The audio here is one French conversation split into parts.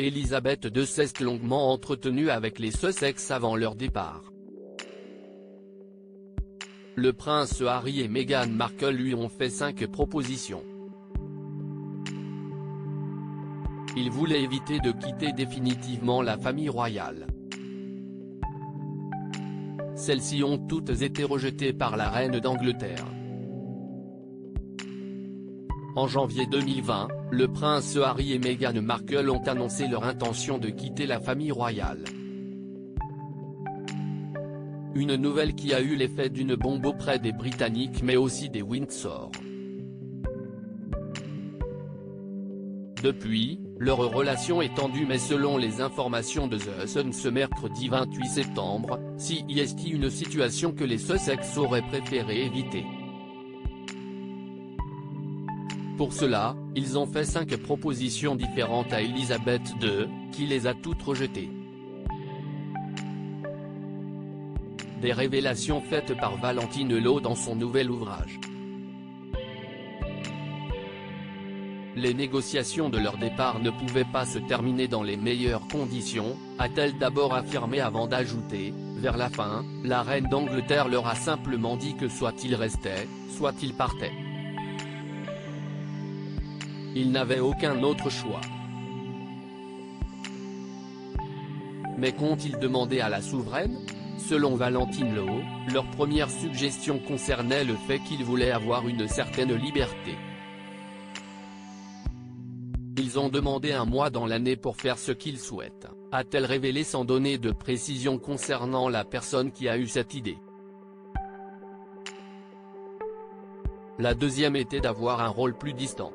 Elisabeth II s'est longuement entretenue avec les Sussex avant leur départ. Le prince Harry et Meghan Markle lui ont fait 5 propositions. Ils voulaient éviter de quitter définitivement la famille royale. Celles-ci ont toutes été rejetées par la reine d'Angleterre. En janvier 2020, le prince Harry et Meghan Markle ont annoncé leur intention de quitter la famille royale. Une nouvelle qui a eu l'effet d'une bombe auprès des Britanniques mais aussi des Windsor. Depuis, leur relation est tendue mais selon les informations de The Sun ce mercredi 28 septembre, c'est une situation que les Sussex auraient préféré éviter. Pour cela, ils ont fait 5 propositions différentes à Elisabeth II, qui les a toutes rejetées. Des révélations faites par Valentine Low dans son nouvel ouvrage. Les négociations de leur départ ne pouvaient pas se terminer dans les meilleures conditions, a-t-elle d'abord affirmé avant d'ajouter, vers la fin, la reine d'Angleterre leur a simplement dit que soit ils restaient, soit ils partaient. Ils n'avaient aucun autre choix. Mais qu'ont-ils demandé à la souveraine ? Selon Valentine Low, leur première suggestion concernait le fait qu'ils voulaient avoir une certaine liberté. Ils ont demandé un mois dans l'année pour faire ce qu'ils souhaitent, a-t-elle révélé sans donner de précision concernant la personne qui a eu cette idée. La deuxième était d'avoir un rôle plus distant.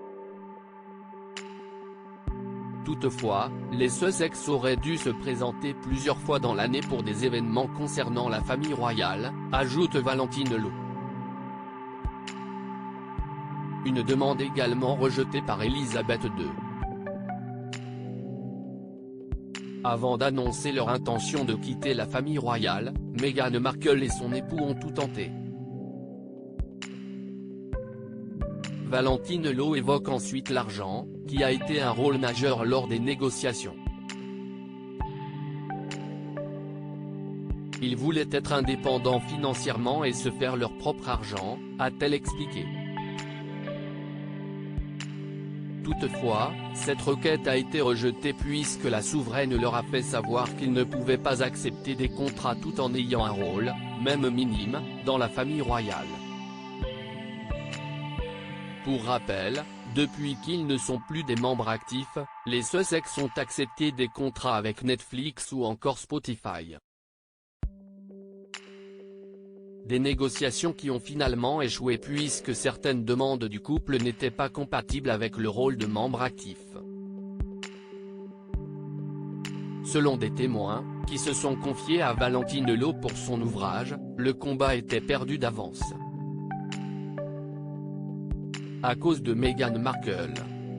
Toutefois, les Sussex auraient dû se présenter plusieurs fois dans l'année pour des événements concernant la famille royale, ajoute Valentine Low. Une demande également rejetée par Elisabeth II. Avant d'annoncer leur intention de quitter la famille royale, Meghan Markle et son époux ont tout tenté. Valentine Low évoque ensuite l'argent, qui a été un rôle majeur lors des négociations. Ils voulaient être indépendants financièrement et se faire leur propre argent, a-t-elle expliqué. Toutefois, cette requête a été rejetée puisque la souveraine leur a fait savoir qu'ils ne pouvaient pas accepter des contrats tout en ayant un rôle, même minime, dans la famille royale. Pour rappel, depuis qu'ils ne sont plus des membres actifs, les Sussex ont accepté des contrats avec Netflix ou encore Spotify. Des négociations qui ont finalement échoué puisque certaines demandes du couple n'étaient pas compatibles avec le rôle de membre actif. Selon des témoins, qui se sont confiés à Valentine Low pour son ouvrage, le combat était perdu d'avance. À cause de Meghan Markle.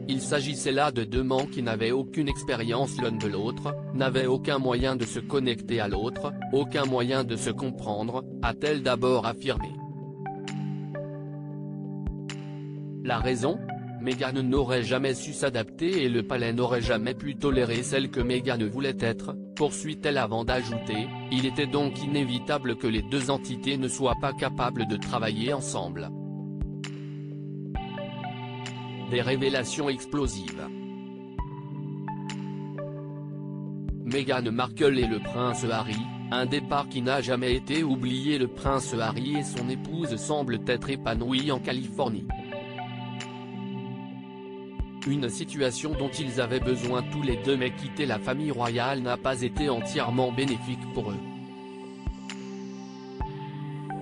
Il s'agissait là de deux amants qui n'avaient aucune expérience l'un de l'autre, n'avaient aucun moyen de se connecter à l'autre, aucun moyen de se comprendre, a-t-elle d'abord affirmé. La raison ? Meghan n'aurait jamais su s'adapter et le palais n'aurait jamais pu tolérer celle que Meghan voulait être, poursuit-elle avant d'ajouter, il était donc inévitable que les deux entités ne soient pas capables de travailler ensemble. Des révélations explosives. Meghan Markle et le prince Harry, un départ qui n'a jamais été oublié. Le prince Harry et son épouse semblent être épanouis en Californie. Une situation dont ils avaient besoin tous les deux mais quitter la famille royale n'a pas été entièrement bénéfique pour eux.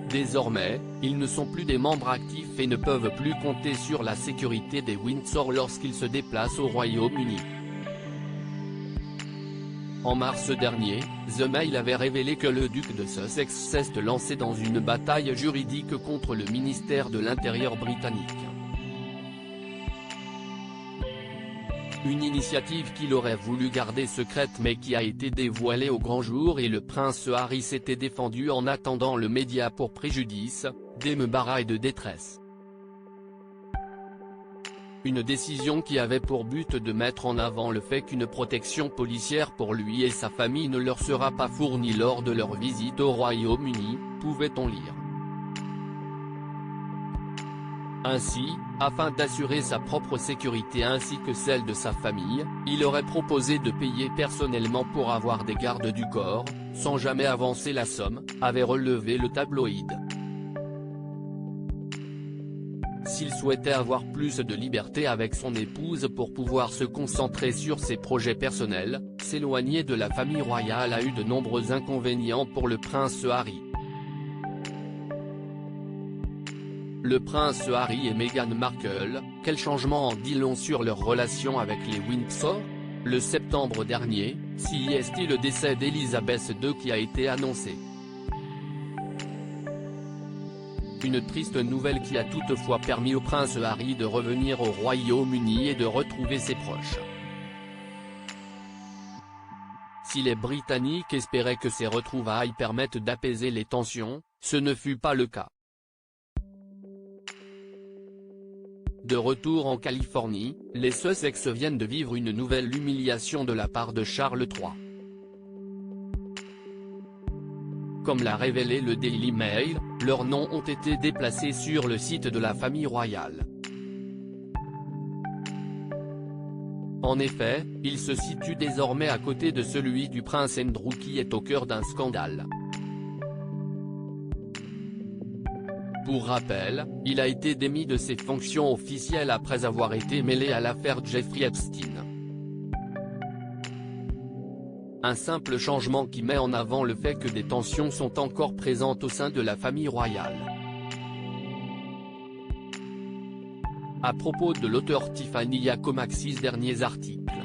Désormais, ils ne sont plus des membres actifs et ne peuvent plus compter sur la sécurité des Windsor lorsqu'ils se déplacent au Royaume-Uni. En mars dernier, The Mail avait révélé que le duc de Sussex s'est lancé dans une bataille juridique contre le ministère de l'Intérieur britannique. Une initiative qu'il aurait voulu garder secrète mais qui a été dévoilée au grand jour et le prince Harry s'était défendu en attendant le média pour préjudice, d'embarras et de détresse. Une décision qui avait pour but de mettre en avant le fait qu'une protection policière pour lui et sa famille ne leur sera pas fournie lors de leur visite au Royaume-Uni, pouvait-on lire. Ainsi, afin d'assurer sa propre sécurité ainsi que celle de sa famille, il aurait proposé de payer personnellement pour avoir des gardes du corps, sans jamais avancer la somme, avait relevé le tabloïd. S'il souhaitait avoir plus de liberté avec son épouse pour pouvoir se concentrer sur ses projets personnels, s'éloigner de la famille royale a eu de nombreux inconvénients pour le prince Harry. Le prince Harry et Meghan Markle, quel changement en dit long sur leur relation avec les Windsor? Le septembre dernier, c'est le décès d'Elisabeth II qui a été annoncé. Une triste nouvelle qui a toutefois permis au prince Harry de revenir au Royaume-Uni et de retrouver ses proches. Si les Britanniques espéraient que ces retrouvailles permettent d'apaiser les tensions, ce ne fut pas le cas. De retour en Californie, les Sussex viennent de vivre une nouvelle humiliation de la part de Charles III. Comme l'a révélé le Daily Mail, leurs noms ont été déplacés sur le site de la famille royale. En effet, il se situe désormais à côté de celui du prince Andrew qui est au cœur d'un scandale. Pour rappel, il a été démis de ses fonctions officielles après avoir été mêlé à l'affaire Jeffrey Epstein. Un simple changement qui met en avant le fait que des tensions sont encore présentes au sein de la famille royale. À propos de l'auteur Tiffany Yacomach, 6 derniers articles.